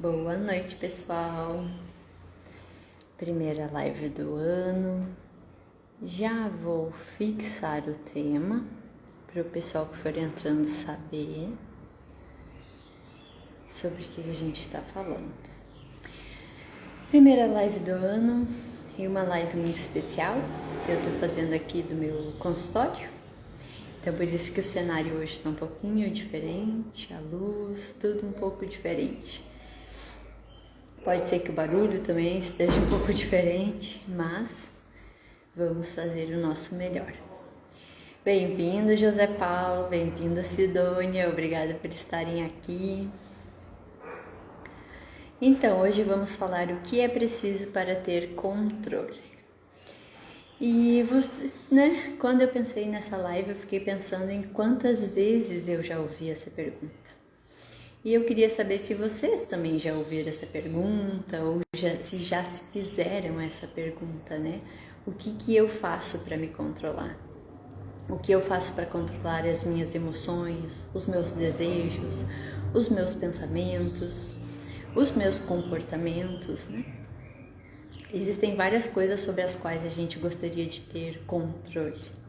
Boa noite, pessoal. Primeira live do ano. Já vou fixar o tema para o pessoal que for entrando saber sobre o que a gente está falando. Primeira live do ano e uma live muito especial que eu estou fazendo aqui do meu consultório. Então, por isso que o cenário hoje está um pouquinho diferente, a luz, tudo um pouco diferente. Pode ser que o barulho também esteja um pouco diferente, mas vamos fazer o nosso melhor. Bem-vindo, José Paulo, bem-vinda, Sidônia, obrigada por estarem aqui. Então, hoje vamos falar o que é preciso para ter controle. E você, quando eu pensei nessa live, eu fiquei pensando em quantas vezes eu já ouvi essa pergunta. E eu queria saber se vocês também já ouviram essa pergunta ou se já se fizeram essa pergunta, né? O que eu faço para me controlar? O que eu faço para controlar as minhas emoções, os meus desejos, os meus pensamentos, os meus comportamentos, né? Existem várias coisas sobre as quais a gente gostaria de ter controle.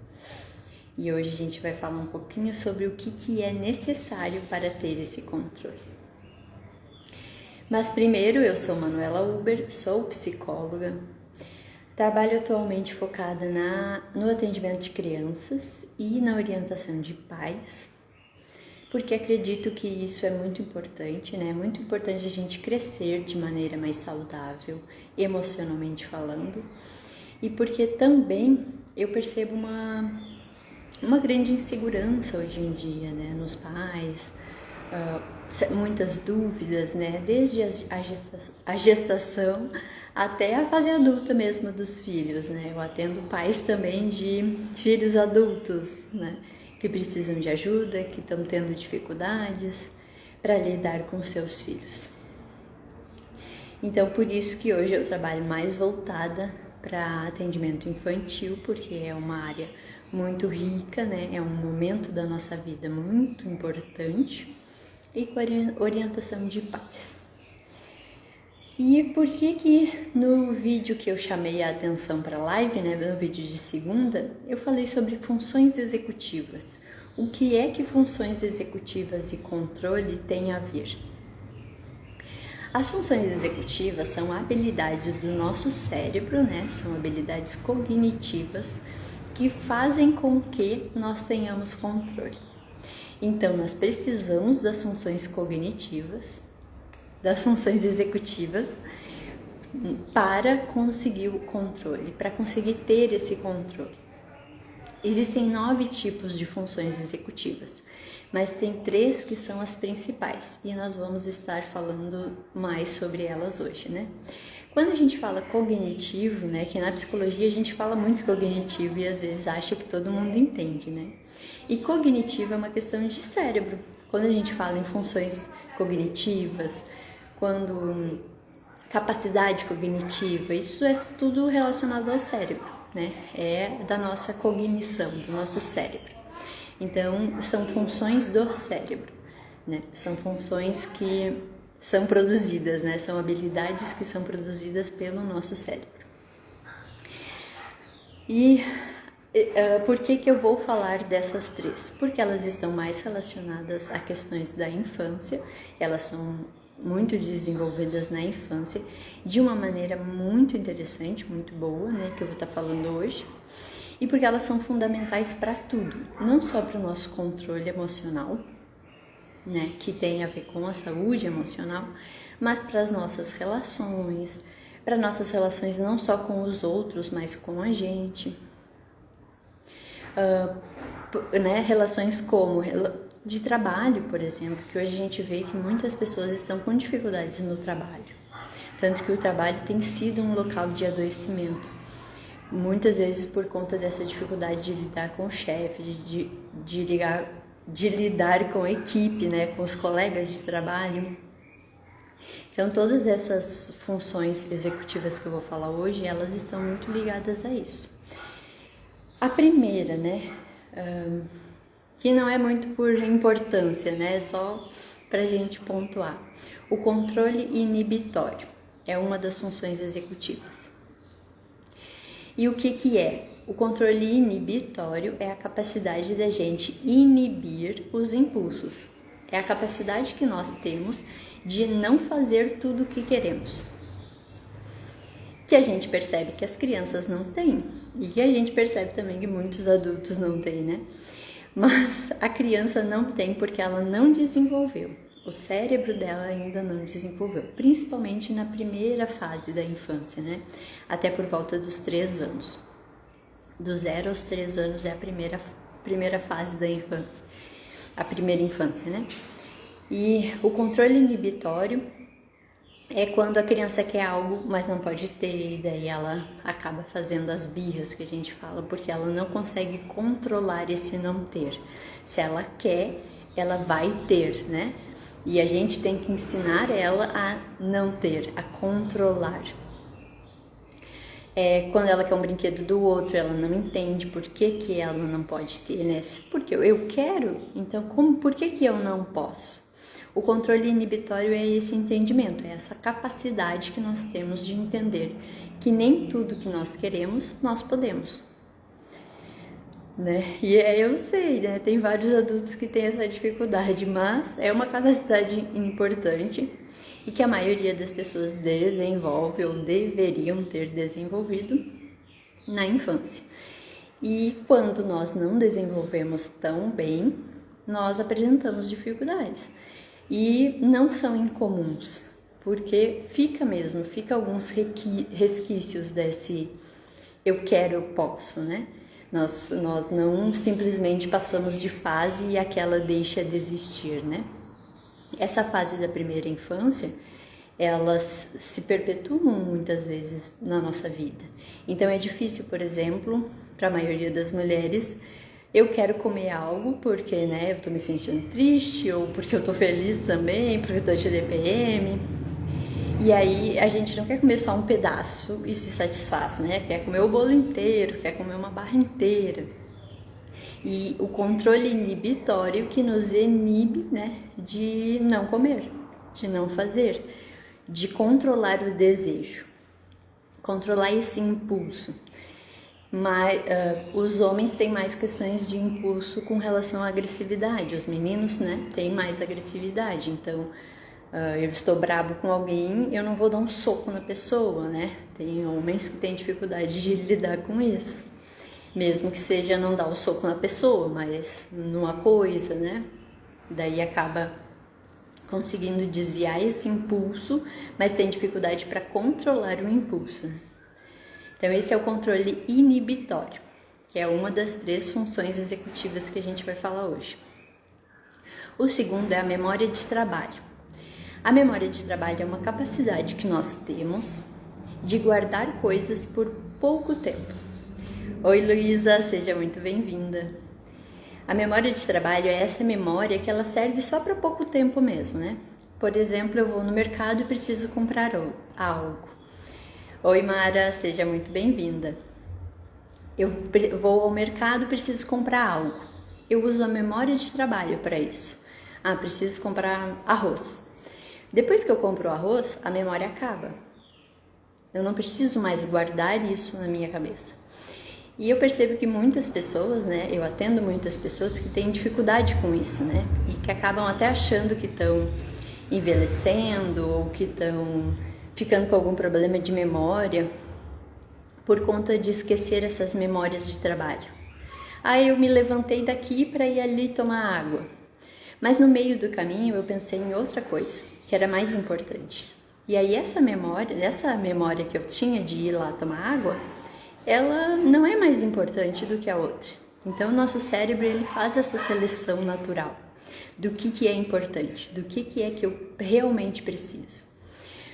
E hoje a gente vai falar um pouquinho sobre o que é necessário para ter esse controle. Mas primeiro, eu sou Manuela Uber, sou psicóloga, trabalho atualmente focada no atendimento de crianças e na orientação de pais, porque acredito que isso é muito importante, né? É muito importante a gente crescer de maneira mais saudável, emocionalmente falando, e porque também eu percebo uma grande insegurança hoje em dia, né, nos pais, muitas dúvidas, né, desde a gestação até a fase adulta mesmo dos filhos, né. Eu atendo pais também de filhos adultos, né, que precisam de ajuda, que estão tendo dificuldades para lidar com seus filhos. Então, por isso que hoje eu trabalho mais voltada para atendimento infantil, porque é uma área muito rica, né? É um momento da nossa vida muito importante, e com orientação de pais. E por que no vídeo que eu chamei a atenção para a live, né, no vídeo de segunda, eu falei sobre funções executivas. O que é que funções executivas e controle têm a ver? As funções executivas são habilidades do nosso cérebro, né? São habilidades cognitivas que fazem com que nós tenhamos controle. Então, nós precisamos das funções cognitivas, das funções executivas, para conseguir o controle, para conseguir ter esse controle. Existem 9 tipos de funções executivas, mas tem 3 que são as principais e nós vamos estar falando mais sobre elas hoje, né? Quando a gente fala cognitivo, né, que na psicologia a gente fala muito cognitivo e às vezes acha que todo mundo entende, né? E cognitivo é uma questão de cérebro. Quando a gente fala em funções cognitivas, quando capacidade cognitiva, isso é tudo relacionado ao cérebro, né? É da nossa cognição, do nosso cérebro. Então, são funções do cérebro, né? São funções que são produzidas, né? São habilidades que são produzidas pelo nosso cérebro. E por que eu vou falar dessas 3? Porque elas estão mais relacionadas a questões da infância, elas são muito desenvolvidas na infância, de uma maneira muito interessante, muito boa, né? Que eu vou estar falando hoje. E porque elas são fundamentais para tudo, não só para o nosso controle emocional, né, que tem a ver com a saúde emocional, mas para as nossas relações, para nossas relações não só com os outros, mas com a gente. Relações como de trabalho, por exemplo, que hoje a gente vê que muitas pessoas estão com dificuldades no trabalho, tanto que o trabalho tem sido um local de adoecimento. Muitas vezes por conta dessa dificuldade de lidar com o chefe, de lidar com a equipe, né, com os colegas de trabalho. Então, todas essas funções executivas que eu vou falar hoje, elas estão muito ligadas a isso. A primeira, né, que não é muito por importância, né, é só para a gente pontuar. O controle inibitório é uma das funções executivas. E o que é? O controle inibitório é a capacidade da gente inibir os impulsos. É a capacidade que nós temos de não fazer tudo o que queremos. Que a gente percebe que as crianças não têm. E que a gente percebe também que muitos adultos não têm, né? Mas a criança não tem porque ela não desenvolveu. O cérebro dela ainda não desenvolveu, principalmente na primeira fase da infância, né? Até por volta dos 3 anos. Do 0 aos 3 anos é a primeira fase da infância, a primeira infância, né? E o controle inibitório é quando a criança quer algo, mas não pode ter, e daí ela acaba fazendo as birras que a gente fala, porque ela não consegue controlar esse não ter. Se ela quer, ela vai ter, né? E a gente tem que ensinar ela a não ter, a controlar. Quando ela quer um brinquedo do outro, ela não entende por que ela não pode ter, né? Porque eu quero, então por que eu não posso? O controle inibitório é esse entendimento, é essa capacidade que nós temos de entender que nem tudo que nós queremos, nós podemos. Né? E eu sei, né? Tem vários adultos que têm essa dificuldade, mas é uma capacidade importante e que a maioria das pessoas desenvolve ou deveriam ter desenvolvido na infância. E quando nós não desenvolvemos tão bem, nós apresentamos dificuldades. E não são incomuns, porque fica alguns resquícios desse eu quero, eu posso, né? Nós não simplesmente passamos de fase e aquela deixa de existir, né? Essa fase da primeira infância, elas se perpetuam muitas vezes na nossa vida. Então é difícil, por exemplo, para a maioria das mulheres, eu quero comer algo porque, né, eu tô me sentindo triste, ou porque eu tô feliz também, porque eu tô de TPM. E aí a gente não quer comer só um pedaço e se satisfaz, né? Quer comer o bolo inteiro, quer comer uma barra inteira. E o controle inibitório que nos inibe, né, de não comer, de não fazer, de controlar o desejo, controlar esse impulso. Mas os homens têm mais questões de impulso com relação à agressividade. Os meninos, né, têm mais agressividade. Então, eu estou bravo com alguém, eu não vou dar um soco na pessoa, né? Tem homens que têm dificuldade de lidar com isso. Mesmo que seja não dar o soco na pessoa, mas numa coisa, né? Daí acaba conseguindo desviar esse impulso, mas tem dificuldade para controlar o impulso. Então esse é o controle inibitório, que é uma das 3 funções executivas que a gente vai falar hoje. O segundo é a memória de trabalho. A memória de trabalho é uma capacidade que nós temos de guardar coisas por pouco tempo. Oi, Luísa, seja muito bem-vinda. A memória de trabalho é essa memória que ela serve só para pouco tempo mesmo, né? Por exemplo, eu vou no mercado e preciso comprar algo. Oi, Mara, seja muito bem-vinda. Eu vou ao mercado e preciso comprar algo. Eu uso a memória de trabalho para isso. Preciso comprar arroz. Depois que eu compro o arroz, a memória acaba. Eu não preciso mais guardar isso na minha cabeça. E eu percebo que muitas pessoas, né, eu atendo muitas pessoas que têm dificuldade com isso, né, e que acabam até achando que estão envelhecendo ou que estão ficando com algum problema de memória por conta de esquecer essas memórias de trabalho. Eu me levantei daqui para ir ali tomar água, mas no meio do caminho eu pensei em outra coisa, que era mais importante. E aí essa memória que eu tinha de ir lá tomar água, ela não é mais importante do que a outra. Então o nosso cérebro ele faz essa seleção natural do que é importante, do que é que eu realmente preciso.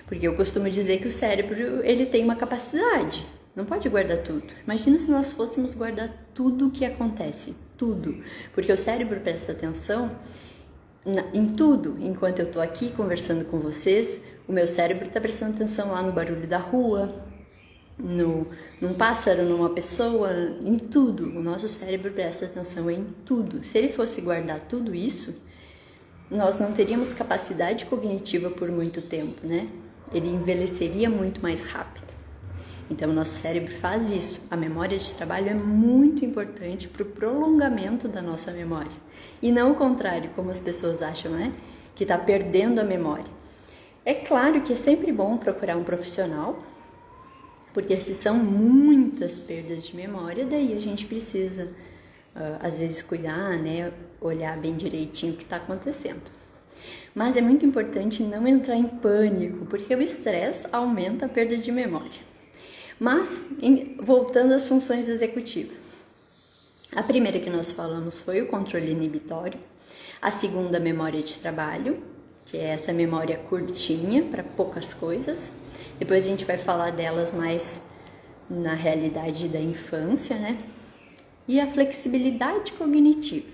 Porque eu costumo dizer que o cérebro ele tem uma capacidade, não pode guardar tudo. Imagina se nós fôssemos guardar tudo o que acontece, tudo. Porque o cérebro presta atenção em tudo. Enquanto eu estou aqui conversando com vocês, o meu cérebro está prestando atenção lá no barulho da rua, num pássaro, numa pessoa, em tudo. O nosso cérebro presta atenção em tudo. Se ele fosse guardar tudo isso, nós não teríamos capacidade cognitiva por muito tempo, né? Ele envelheceria muito mais rápido. Então, o nosso cérebro faz isso. A memória de trabalho é muito importante para o prolongamento da nossa memória. E não o contrário, como as pessoas acham, né? Que está perdendo a memória. É claro que é sempre bom procurar um profissional, porque se são muitas perdas de memória, daí a gente precisa, às vezes, cuidar, né? Olhar bem direitinho o que está acontecendo. Mas é muito importante não entrar em pânico, porque o estresse aumenta a perda de memória. Mas, voltando às funções executivas. A primeira que nós falamos foi o controle inibitório. A segunda, a memória de trabalho, que é essa memória curtinha para poucas coisas. Depois a gente vai falar delas mais na realidade da infância, né? E a flexibilidade cognitiva.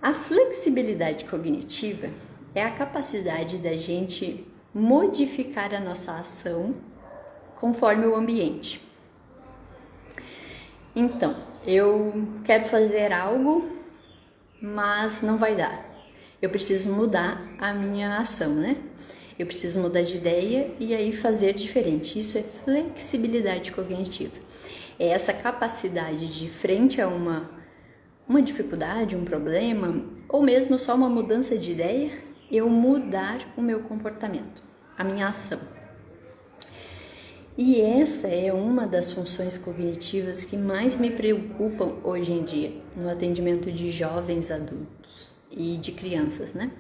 A flexibilidade cognitiva é a capacidade da gente modificar a nossa ação conforme o ambiente. Então, eu quero fazer algo, mas não vai dar. Eu preciso mudar a minha ação, né? Eu preciso mudar de ideia e aí fazer diferente. Isso é flexibilidade cognitiva. É essa capacidade de, frente a uma dificuldade, um problema, ou mesmo só uma mudança de ideia, eu mudar o meu comportamento, a minha ação. E essa é uma das funções cognitivas que mais me preocupam hoje em dia, no atendimento de jovens adultos e de crianças, né?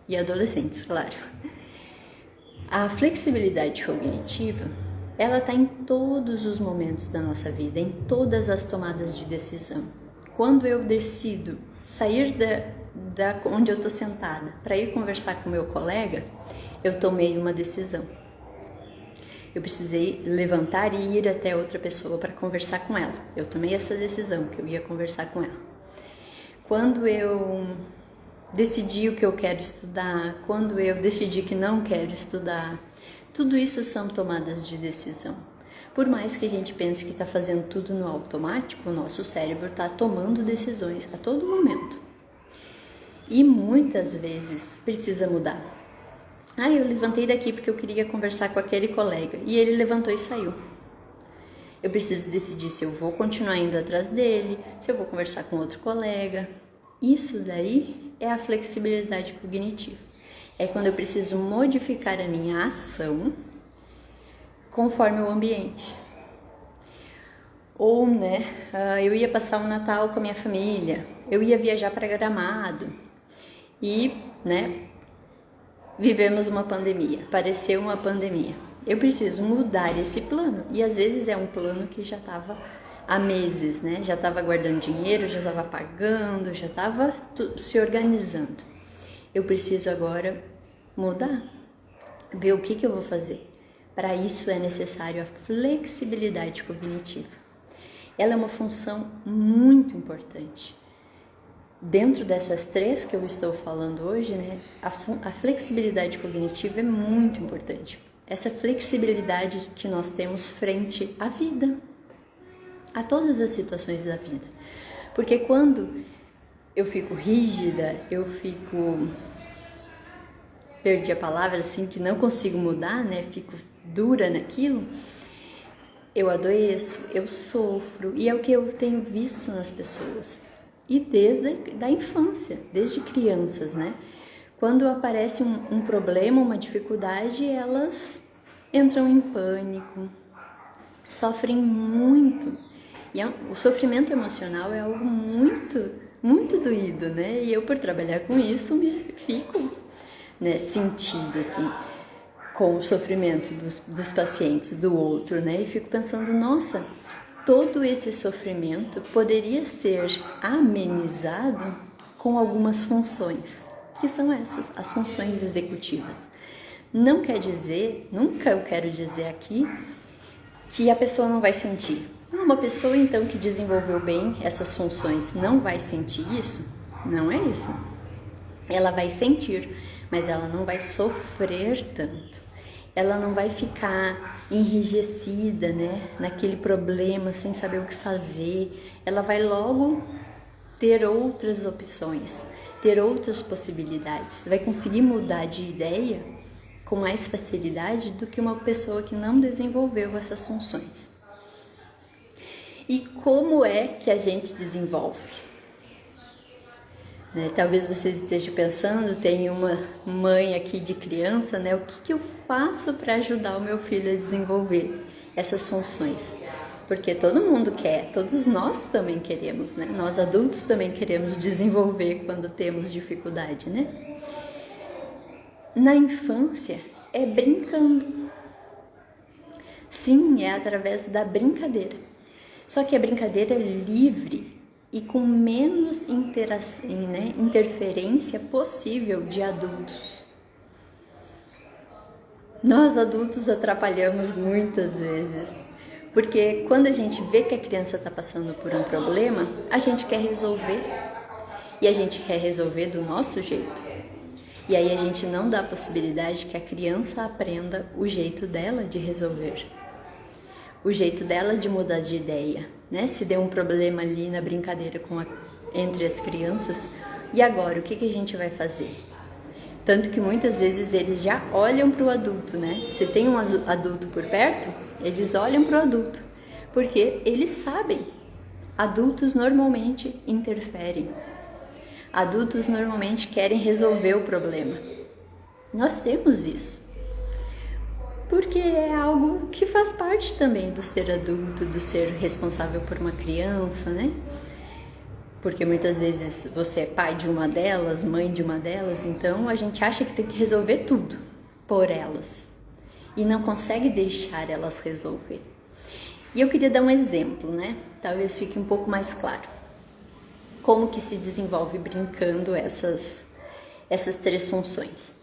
E adolescentes, claro. A flexibilidade cognitiva, ela está em todos os momentos da nossa vida, em todas as tomadas de decisão. Quando eu decido sair da onde eu estou sentada para ir conversar com meu colega, eu tomei uma decisão. Eu precisei levantar e ir até outra pessoa para conversar com ela. Eu tomei essa decisão, que eu ia conversar com ela. Quando eu decidi o que eu quero estudar, quando eu decidi que não quero estudar, tudo isso são tomadas de decisão. Por mais que a gente pense que está fazendo tudo no automático, o nosso cérebro está tomando decisões a todo momento. E muitas vezes precisa mudar. Eu levantei daqui porque eu queria conversar com aquele colega e ele levantou e saiu. Eu preciso decidir se eu vou continuar indo atrás dele, se eu vou conversar com outro colega. Isso daí é a flexibilidade cognitiva. É quando eu preciso modificar a minha ação conforme o ambiente. Ou, eu ia passar um Natal com a minha família, eu ia viajar para Gramado e, vivemos uma pandemia, apareceu uma pandemia. Eu preciso mudar esse plano e às vezes é um plano que já estava há meses, já estava guardando dinheiro, já estava pagando, já estava se organizando. Eu preciso agora mudar, ver o que eu vou fazer. Para isso é necessário a flexibilidade cognitiva. Ela é uma função muito importante. Dentro dessas três que eu estou falando hoje, a flexibilidade cognitiva é muito importante. Essa flexibilidade que nós temos frente à vida, a todas as situações da vida. Porque quando eu fico rígida, perdi a palavra assim, que não consigo mudar, fico dura naquilo, eu adoeço, eu sofro, e é o que eu tenho visto nas pessoas. E desde a infância, desde crianças, Quando aparece um problema, uma dificuldade, elas entram em pânico, sofrem muito. E o sofrimento emocional é algo muito, muito doído, E eu, por trabalhar com isso, me fico, sentindo, assim, com o sofrimento dos pacientes, do outro, E fico pensando, nossa, todo esse sofrimento poderia ser amenizado com algumas funções, que são essas, as funções executivas. Não quer dizer, nunca eu quero dizer aqui, que a pessoa não vai sentir. Uma pessoa, então, que desenvolveu bem essas funções não vai sentir isso? Não é isso. Ela vai sentir, mas ela não vai sofrer tanto. Ela não vai ficar enrijecida, naquele problema, sem saber o que fazer. Ela vai logo ter outras opções. ter outras possibilidades, vai conseguir mudar de ideia com mais facilidade do que uma pessoa que não desenvolveu essas funções. E como é que a gente desenvolve? Né? Talvez vocês estejam pensando, tem uma mãe aqui de criança, né? O que eu faço para ajudar o meu filho a desenvolver essas funções? Porque todo mundo quer, todos nós também queremos, né? Nós adultos também queremos desenvolver quando temos dificuldade, né? Na infância é brincando. Sim, é através da brincadeira. Só que a brincadeira é livre e com menos interferência possível de adultos. Nós adultos atrapalhamos muitas vezes. Porque quando a gente vê que a criança está passando por um problema, a gente quer resolver. E a gente quer resolver do nosso jeito. E aí a gente não dá a possibilidade que a criança aprenda o jeito dela de resolver. O jeito dela de mudar de ideia, né? Se deu um problema ali na brincadeira entre as crianças, e agora, o que a gente vai fazer? Tanto que muitas vezes eles já olham para o adulto, né? Se tem um adulto por perto, eles olham para o adulto, porque eles sabem. Adultos normalmente interferem. Adultos normalmente querem resolver o problema. Nós temos isso. Porque é algo que faz parte também do ser adulto, do ser responsável por uma criança, né? Porque muitas vezes você é pai de uma delas, mãe de uma delas, então a gente acha que tem que resolver tudo por elas e não consegue deixar elas resolver. E eu queria dar um exemplo, né? Talvez fique um pouco mais claro. Como que se desenvolve brincando essas três funções.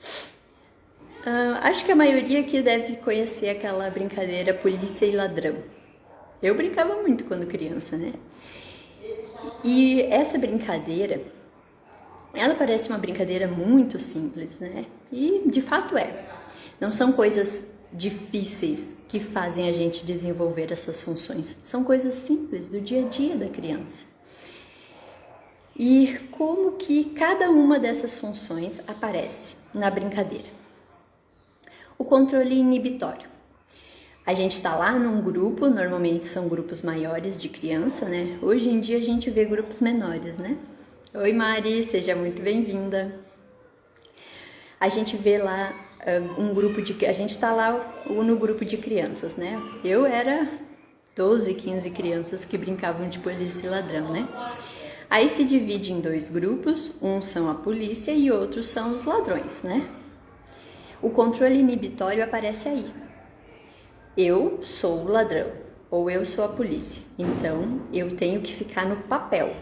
Acho que a maioria aqui deve conhecer aquela brincadeira polícia e ladrão. Eu brincava muito quando criança, né? E essa brincadeira, ela parece uma brincadeira muito simples, né? E de fato é. Não são coisas difíceis que fazem a gente desenvolver essas funções. São coisas simples do dia a dia da criança. E como que cada uma dessas funções aparece na brincadeira? O controle inibitório. A gente está lá num grupo, normalmente são grupos maiores de criança, né? Hoje em dia a gente vê grupos menores, né? Oi Mari, seja muito bem-vinda. A gente vê lá a gente está lá no grupo de crianças, né? Eu era 12, 15 crianças que brincavam de polícia e ladrão, né? Aí se divide em dois grupos, uns são a polícia e outros são os ladrões, né? O controle inibitório aparece aí. Eu sou o ladrão ou eu sou a polícia, então eu tenho que ficar no papel.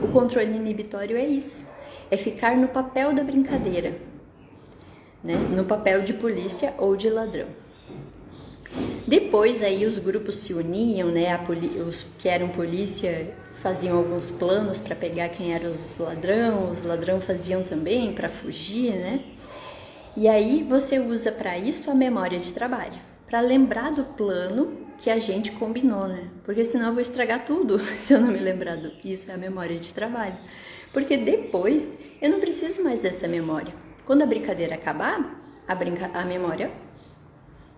O controle inibitório é isso, é ficar no papel da brincadeira, né? No papel de polícia ou de ladrão. Depois aí os grupos se uniam, né? Os que eram polícia faziam alguns planos para pegar quem eram os ladrão faziam também para fugir, né? E aí você usa para isso a memória de trabalho, para lembrar do plano que a gente combinou, né? Porque senão eu vou estragar tudo se eu não me lembrar isso. É a memória de trabalho. Porque depois eu não preciso mais dessa memória. Quando a brincadeira acabar, a memória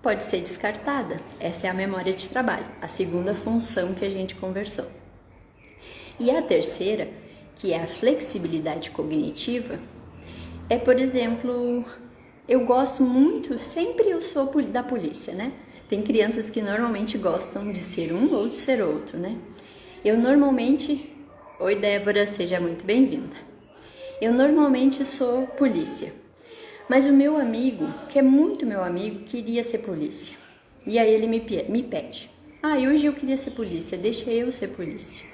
pode ser descartada. Essa é a memória de trabalho, a segunda função que a gente conversou. E a terceira, que é a flexibilidade cognitiva, é, por exemplo, eu gosto muito, sempre eu sou da polícia, né? Tem crianças que normalmente gostam de ser um ou de ser outro, né? Eu normalmente... Oi, Débora, seja muito bem-vinda. Eu normalmente sou polícia, mas o meu amigo, que é muito meu amigo, queria ser polícia. E aí ele me pede, hoje eu queria ser polícia, deixa eu ser polícia.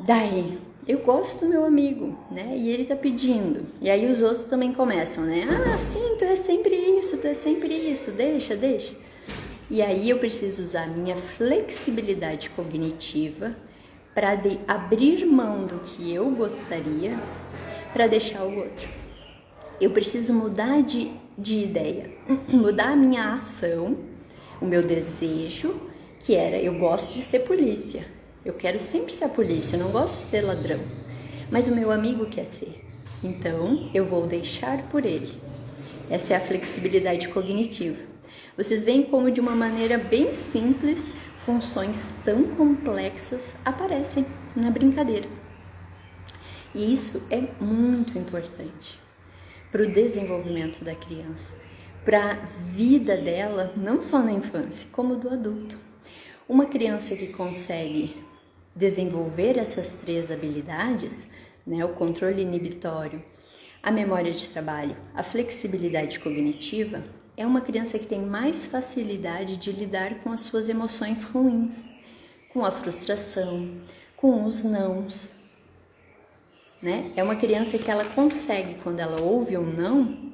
Daí, eu gosto do meu amigo, né? E ele tá pedindo. E aí os outros também começam, né? Sim, tu é sempre isso, deixa. E aí eu preciso usar a minha flexibilidade cognitiva para abrir mão do que eu gostaria para deixar o outro. Eu preciso mudar de ideia, mudar a minha ação, o meu desejo, que era, eu gosto de ser polícia. Eu quero sempre ser a polícia, eu não gosto de ser ladrão. mas o meu amigo quer ser, então eu vou deixar por ele. Essa é a flexibilidade cognitiva. Vocês veem como de uma maneira bem simples, funções tão complexas aparecem na brincadeira. E isso é muito importante para o desenvolvimento da criança, para a vida dela, não só na infância, como do adulto. Uma criança que consegue desenvolver essas 3 habilidades, né, o controle inibitório, a memória de trabalho, a flexibilidade cognitiva, é uma criança que tem mais facilidade de lidar com as suas emoções ruins, com a frustração, com os nãos, né? É uma criança que ela consegue, quando ela ouve um não,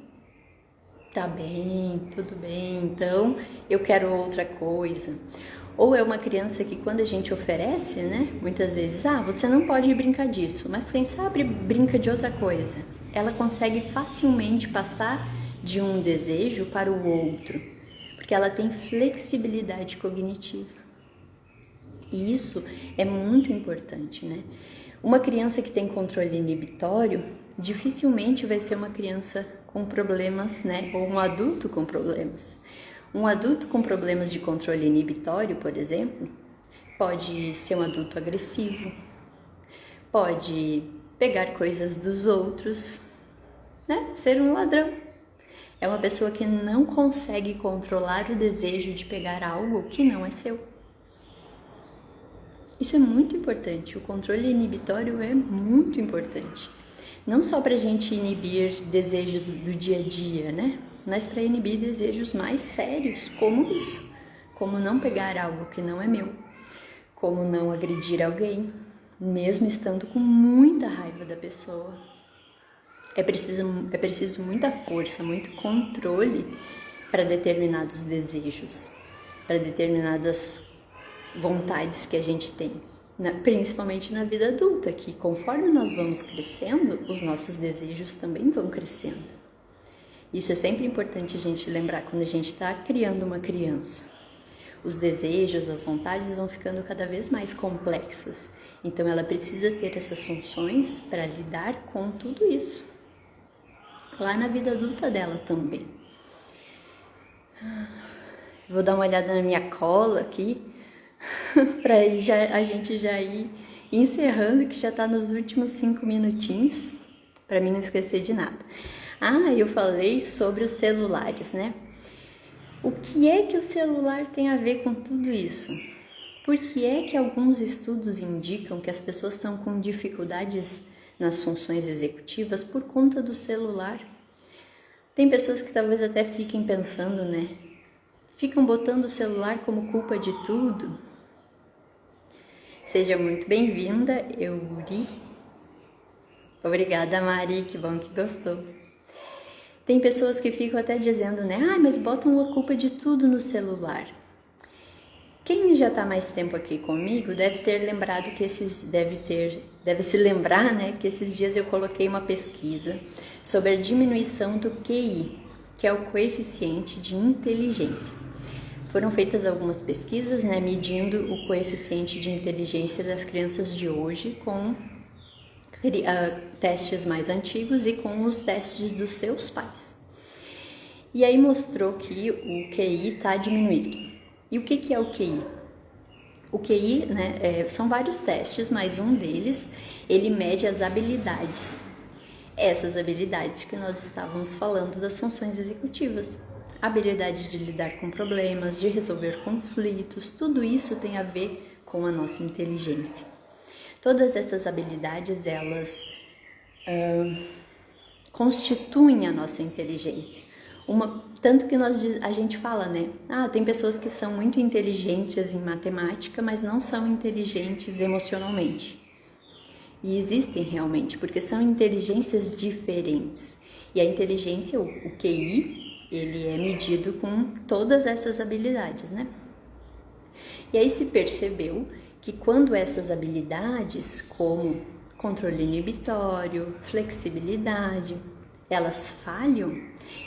tá bem, tudo bem, então eu quero outra coisa. Ou é uma criança que quando a gente oferece, né, muitas vezes, você não pode brincar disso, mas quem sabe brinca de outra coisa. Ela consegue facilmente passar de um desejo para o outro, porque ela tem flexibilidade cognitiva. E isso é muito importante, né? Uma criança que tem controle inibitório dificilmente vai ser uma criança com problemas, né? Ou um adulto com problemas. Um adulto com problemas de controle inibitório, por exemplo, pode ser um adulto agressivo, pode pegar coisas dos outros, né? Ser um ladrão. É uma pessoa que não consegue controlar o desejo de pegar algo que não é seu. Isso é muito importante, o controle inibitório é muito importante. Não só para a gente inibir desejos do dia a dia, né? Mas para inibir desejos mais sérios, como isso. Como não pegar algo que não é meu. Como não agredir alguém, mesmo estando com muita raiva da pessoa. É preciso muita força, muito controle para determinados desejos, para determinadas vontades que a gente tem, principalmente na vida adulta, que conforme nós vamos crescendo, os nossos desejos também vão crescendo. Isso é sempre importante a gente lembrar quando a gente está criando uma criança. Os desejos, as vontades vão ficando cada vez mais complexas, então ela precisa ter essas funções para lidar com tudo isso. Lá na vida adulta dela também. Vou dar uma olhada na minha cola aqui, para a gente já ir encerrando, que já está nos últimos 5 minutinhos, para mim não esquecer de nada. Eu falei sobre os celulares, né? O que é que o celular tem a ver com tudo isso? Por que é que alguns estudos indicam que as pessoas estão com dificuldades nas funções executivas por conta do celular? Tem pessoas que talvez até fiquem pensando, né? Ficam botando o celular como culpa de tudo. Seja muito bem-vinda, Euri. Obrigada, Mari, que bom que gostou. Tem pessoas que ficam até dizendo, né? Mas botam a culpa de tudo no celular. Quem já está mais tempo aqui comigo deve ter lembrado que deve se lembrar, né, que esses dias eu coloquei uma pesquisa sobre a diminuição do QI, que é o coeficiente de inteligência. Foram feitas algumas pesquisas, né, medindo o coeficiente de inteligência das crianças de hoje com testes mais antigos e com os testes dos seus pais. E aí mostrou que o QI está diminuído. E o que é o QI? O QI, né, são vários testes, mas um deles, ele mede as habilidades. Essas habilidades que nós estávamos falando das funções executivas. Habilidade de lidar com problemas, de resolver conflitos, tudo isso tem a ver com a nossa inteligência. Todas essas habilidades, elas constituem a nossa inteligência. Tanto que a gente fala, né? Tem pessoas que são muito inteligentes em matemática, mas não são inteligentes emocionalmente. E existem realmente, porque são inteligências diferentes. E a inteligência, o QI, ele é medido com todas essas habilidades, né? E aí se percebeu que quando essas habilidades, como controle inibitório, flexibilidade, elas falham,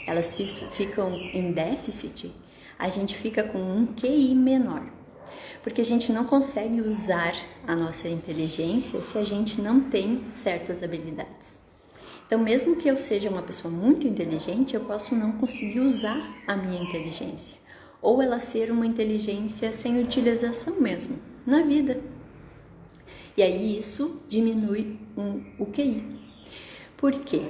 elas ficam em déficit, a gente fica com um QI menor. Porque a gente não consegue usar a nossa inteligência se a gente não tem certas habilidades. Então, mesmo que eu seja uma pessoa muito inteligente, eu posso não conseguir usar a minha inteligência. Ou ela ser uma inteligência sem utilização mesmo, na vida. E aí isso diminui o QI. Por quê?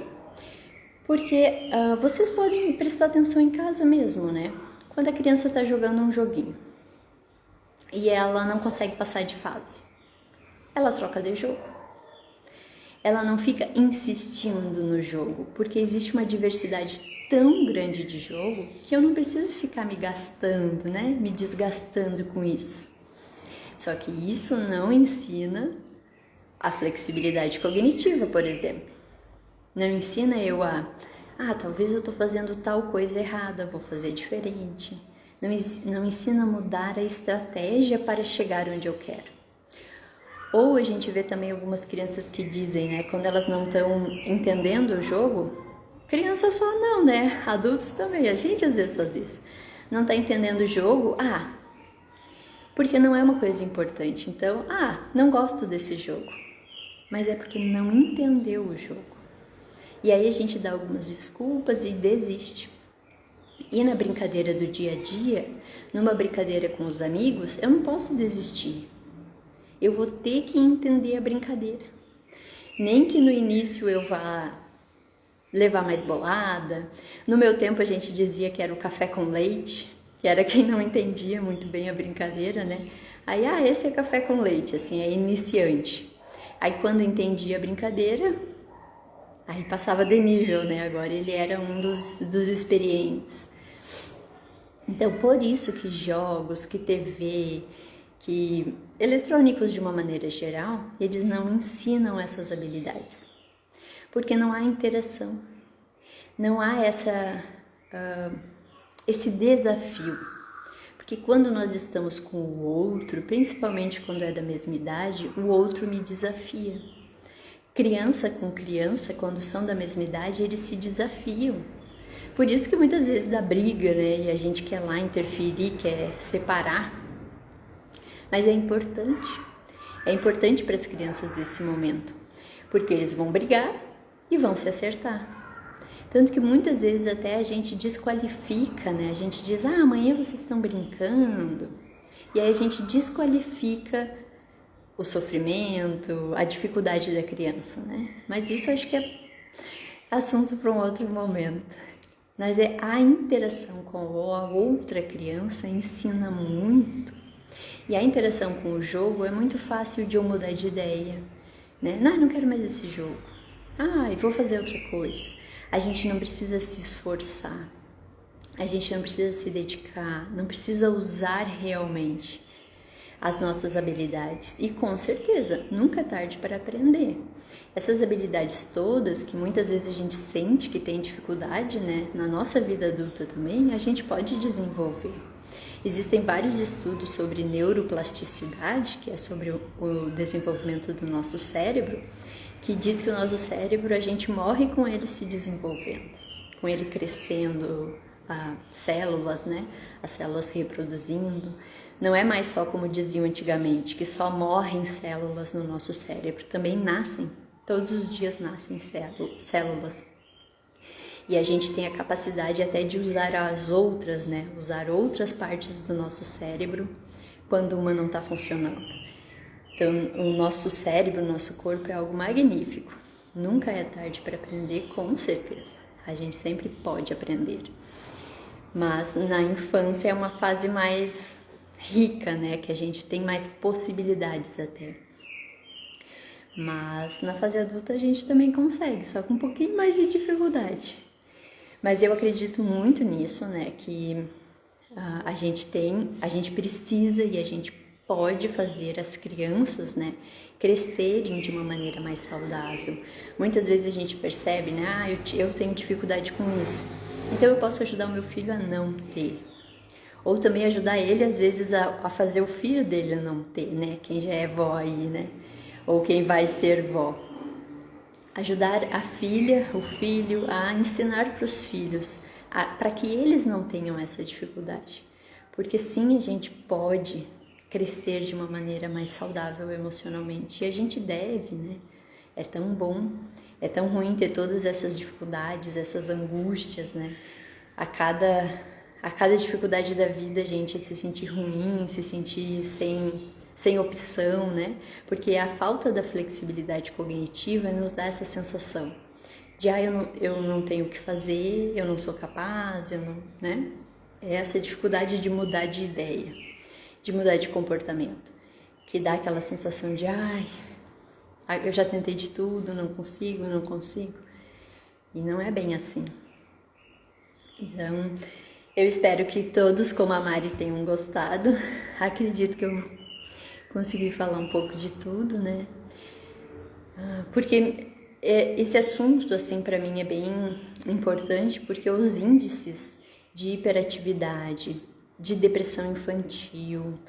Porque vocês podem prestar atenção em casa mesmo, né? Quando a criança está jogando um joguinho e ela não consegue passar de fase, ela troca de jogo. Ela não fica insistindo no jogo, porque existe uma diversidade tão grande de jogo que eu não preciso ficar me gastando, né? Me desgastando com isso. Só que isso não ensina a flexibilidade cognitiva, por exemplo. Não ensina eu talvez eu estou fazendo tal coisa errada, vou fazer diferente. Não ensina a mudar a estratégia para chegar onde eu quero. Ou a gente vê também algumas crianças que dizem, né, quando elas não estão entendendo o jogo, criança só não, né, adultos também, a gente às vezes faz isso. Não está entendendo o jogo, porque não é uma coisa importante, então, não gosto desse jogo. Mas é porque não entendeu o jogo. E aí a gente dá algumas desculpas e desiste. E na brincadeira do dia a dia, numa brincadeira com os amigos, eu não posso desistir. Eu vou ter que entender a brincadeira. Nem que no início eu vá levar mais bolada. No meu tempo a gente dizia que era o café com leite, que era quem não entendia muito bem a brincadeira, né? Aí, esse é café com leite, assim, é iniciante. Aí quando entendia a brincadeira, aí passava de nível, né? Agora ele era um dos experientes. Então, por isso que jogos, que TV, que eletrônicos de uma maneira geral, eles não ensinam essas habilidades. Porque não há interação, não há esse desafio. Porque quando nós estamos com o outro, principalmente quando é da mesma idade, o outro me desafia. Criança com criança, quando são da mesma idade, eles se desafiam. Por isso que muitas vezes dá briga, né? E a gente quer lá interferir, quer separar. Mas é importante. É importante para as crianças desse momento. Porque eles vão brigar e vão se acertar. Tanto que muitas vezes até a gente desqualifica, né? A gente diz, amanhã vocês estão brincando. E aí a gente desqualifica o sofrimento, a dificuldade da criança, né? Mas isso acho que é assunto para um outro momento. Mas a interação com a outra criança ensina muito. E a interação com o jogo é muito fácil de eu mudar de ideia, né? Não quero mais esse jogo. Vou fazer outra coisa. A gente não precisa se esforçar, a gente não precisa se dedicar, não precisa usar realmente as nossas habilidades. E com certeza, nunca é tarde para aprender. Essas habilidades todas, que muitas vezes a gente sente que tem dificuldade, né? Na nossa vida adulta também, a gente pode desenvolver. Existem vários estudos sobre neuroplasticidade, que é sobre o desenvolvimento do nosso cérebro, que diz que o nosso cérebro, a gente morre com ele se desenvolvendo, com ele crescendo, células, né? As células reproduzindo. Não é mais só como diziam antigamente, que só morrem células no nosso cérebro, também nascem, todos os dias nascem células. E a gente tem a capacidade até de usar as outras, né? Usar outras partes do nosso cérebro quando uma não está funcionando. Então, o nosso cérebro, o nosso corpo é algo magnífico. Nunca é tarde para aprender, com certeza. A gente sempre pode aprender. Mas na infância é uma fase mais rica, né? Que a gente tem mais possibilidades até. Mas na fase adulta a gente também consegue, só com um pouquinho mais de dificuldade. Mas eu acredito muito nisso, né? Que a gente precisa e a gente pode fazer as crianças, né, crescerem de uma maneira mais saudável. Muitas vezes a gente percebe, né, eu tenho dificuldade com isso, então eu posso ajudar o meu filho a não ter. Ou também ajudar ele, às vezes, a fazer o filho dele a não ter, né, quem já é vó aí, né, ou quem vai ser vó. Ajudar a filha, o filho, a ensinar para os filhos, para que eles não tenham essa dificuldade. Porque sim, a gente pode crescer de uma maneira mais saudável emocionalmente. E a gente deve, né? É tão bom, é tão ruim ter todas essas dificuldades, essas angústias, né? A cada dificuldade da vida, a gente se sentir ruim, se sentir sem opção, né? Porque a falta da flexibilidade cognitiva nos dá essa sensação de eu não tenho o que fazer, eu não sou capaz, eu não, né? É essa dificuldade de mudar de ideia, de mudar de comportamento, que dá aquela sensação de eu já tentei de tudo, não consigo. E não é bem assim. Então, eu espero que todos, como a Mari, tenham gostado. Acredito que eu consegui falar um pouco de tudo, né? Porque esse assunto, assim, para mim é bem importante, porque os índices de hiperatividade, de depressão infantil,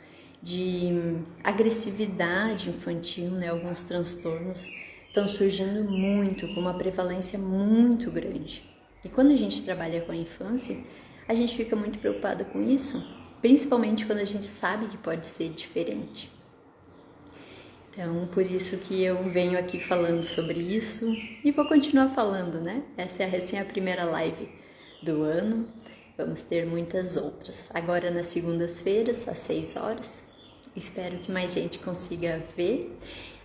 de agressividade infantil, né, alguns transtornos estão surgindo muito, com uma prevalência muito grande. E quando a gente trabalha com a infância, a gente fica muito preocupada com isso, principalmente quando a gente sabe que pode ser diferente. Então, por isso que eu venho aqui falando sobre isso e vou continuar falando, né? Essa é a primeira live do ano. Vamos ter muitas outras. Agora nas segundas-feiras, às 6 horas. Espero que mais gente consiga ver.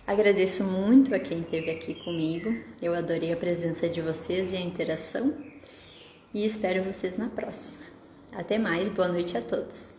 Agradeço muito a quem esteve aqui comigo. Eu adorei a presença de vocês e a interação. E espero vocês na próxima. Até mais, boa noite a todos.